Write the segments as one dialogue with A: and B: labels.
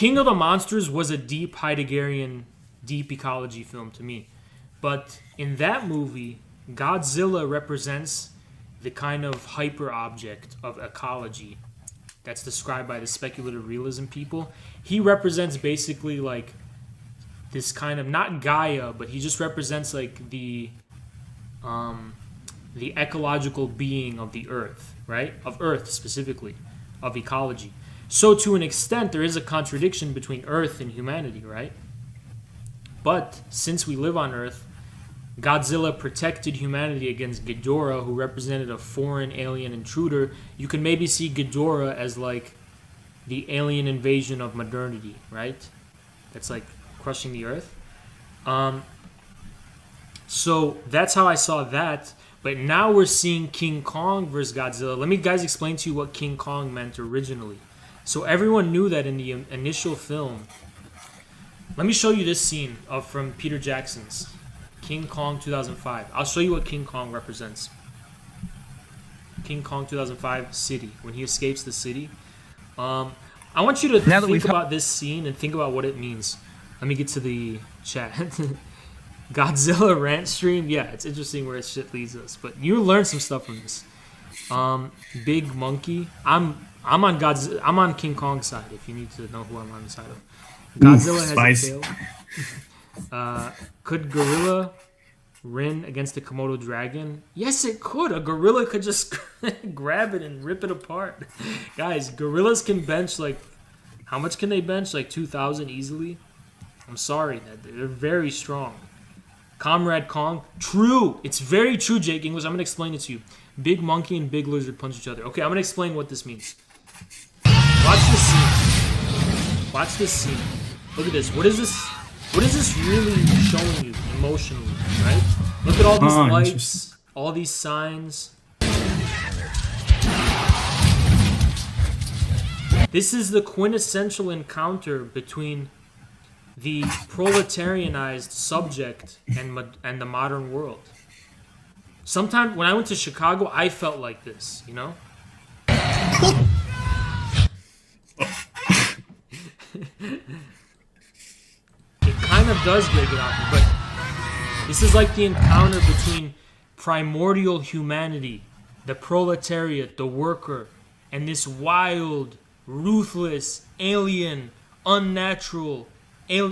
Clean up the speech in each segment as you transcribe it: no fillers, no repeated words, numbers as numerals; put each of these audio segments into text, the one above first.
A: King of the Monsters was a deep Heideggerian, deep ecology film to me. But in that movie, Godzilla represents the kind of hyper object of ecology that's described by the speculative realism people. He represents basically like this kind of, not Gaia, but he just represents like the ecological being of the earth, right? Of earth specifically, of ecology. So to an extent, there is a contradiction between earth and humanity, right? But since we live on earth, Godzilla protected humanity against Ghidorah, who represented a foreign alien intruder. You can maybe see Ghidorah as like the alien invasion of modernity, right? That's like crushing the earth. So that's how I saw that. But now we're seeing King Kong versus Godzilla. Let me guys explain to you what King Kong meant originally. So everyone knew that in the initial film. Let me show you this scene from Peter Jackson's King Kong 2005. I'll show you what King Kong represents. King Kong 2005 city, when he escapes the city. I want you to think about this scene and think about what it means. Let me get to the chat. Godzilla rant stream. Yeah, it's interesting where shit leads us, but you learn some stuff from this. Big Monkey. I'm on Godzilla. I'm on King Kong's side. If you need to know who I'm on the side of. Godzilla has a tail. Could Gorilla win against the Komodo dragon? Yes, it could. A gorilla could just grab it and rip it apart. Guys, gorillas can bench like, how much can they bench? Like 2,000 easily. I'm sorry, they're very strong. Comrade Kong, true. It's very true, Jake English. I'm gonna explain it to you. Big monkey and big lizard punch each other. Okay, I'm gonna explain what this means. Watch this scene. Watch this scene. Look at this. What is this? What is this really showing you emotionally, right? Look at all these lights, all these signs. This is the quintessential encounter between the proletarianized subject and the modern world. Sometimes when I went to Chicago, I felt like this, you know? It kind of does break it off, but this is like the encounter between primordial humanity, the proletariat, the worker, and this wild, ruthless, alien, unnatural,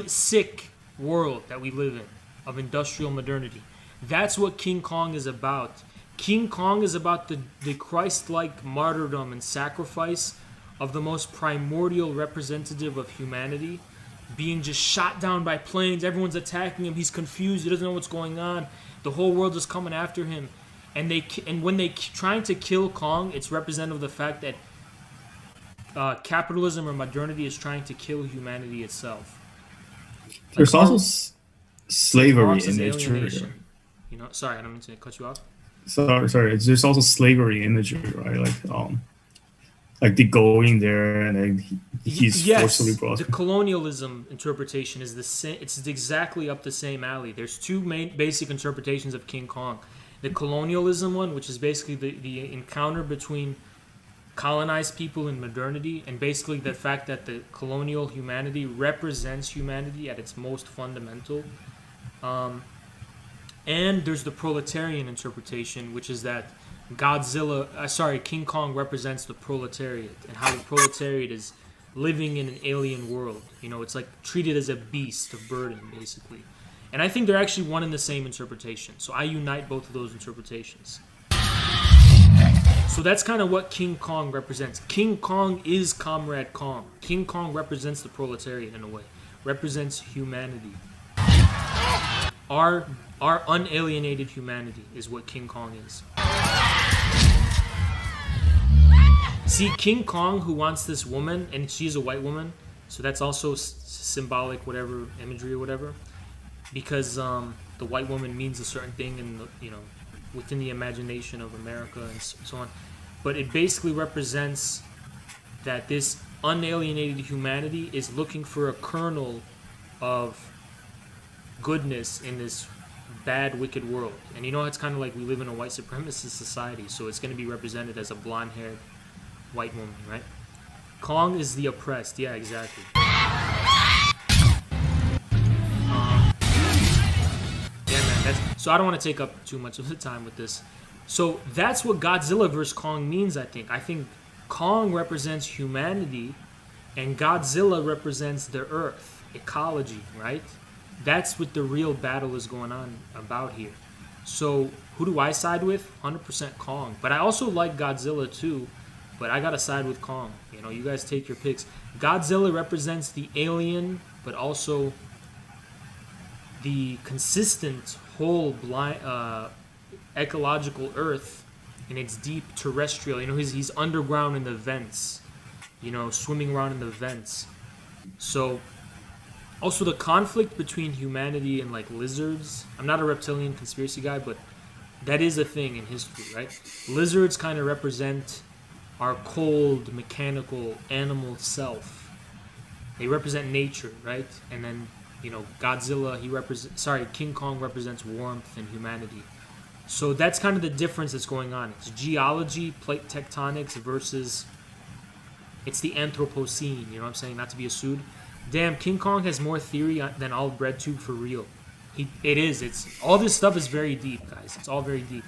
A: sick world that we live in, of industrial modernity. That's what King Kong is about. King Kong is about the Christ-like martyrdom and sacrifice of the most primordial representative of humanity, being just shot down by planes. Everyone's attacking him. He's confused. He doesn't know what's going on. The whole world is coming after him. And when they trying to kill Kong, it's representative of the fact that capitalism or modernity is trying to kill humanity itself.
B: There's also slavery in nature.
A: You know, sorry, I don't mean to cut you off.
B: Sorry. There's also slavery imagery, right? Like they go in there and then he's forcibly brought.
A: The colonialism interpretation is the same. It's exactly up the same alley. There's two main basic interpretations of King Kong. The colonialism one, which is basically the encounter between colonized people in modernity, and basically the fact that the colonial humanity represents humanity at its most fundamental. And there's the proletarian interpretation, which is that King Kong represents the proletariat and how the proletariat is living in an alien world. You know, it's like treated as a beast of burden, basically. And I think they're actually one and the same interpretation. So I unite both of those interpretations. So that's kind of what King Kong represents. King Kong is Comrade Kong. King Kong represents the proletariat in a way, represents humanity. Our unalienated humanity is what King Kong is. See, King Kong, who wants this woman, and she's a white woman, so that's also symbolic, whatever imagery or whatever, because the white woman means a certain thing, in within the imagination of America and so on. But it basically represents that this unalienated humanity is looking for a kernel of goodness in this bad, wicked world. And you know, it's kind of like we live in a white supremacist society, so it's going to be represented as a blonde-haired white woman, right? Kong is the oppressed. Yeah, exactly. Yeah, man. So I don't want to take up too much of the time with this. So that's what Godzilla vs Kong means. I think Kong represents humanity, and Godzilla represents the Earth, ecology. Right? That's what the real battle is going on about here. So who do I side with? 100% Kong. But I also like Godzilla too. But I gotta side with Kong. You know, you guys take your picks. Godzilla represents the alien, but also the consistent whole ecological Earth, and it's deep terrestrial. You know, he's underground in the vents. You know, swimming around in the vents. So, also the conflict between humanity and like lizards. I'm not a reptilian conspiracy guy, but that is a thing in history, right? Lizards kind of represent our cold, mechanical, animal self. They represent nature, right? And then, you know, King Kong represents warmth and humanity. So that's kind of the difference that's going on. It's geology, plate tectonics versus it's the Anthropocene. You know what I'm saying? Not to be a sued. Damn, King Kong has more theory than all breadtube for real. It is. It's all this stuff is very deep, guys. It's all very deep.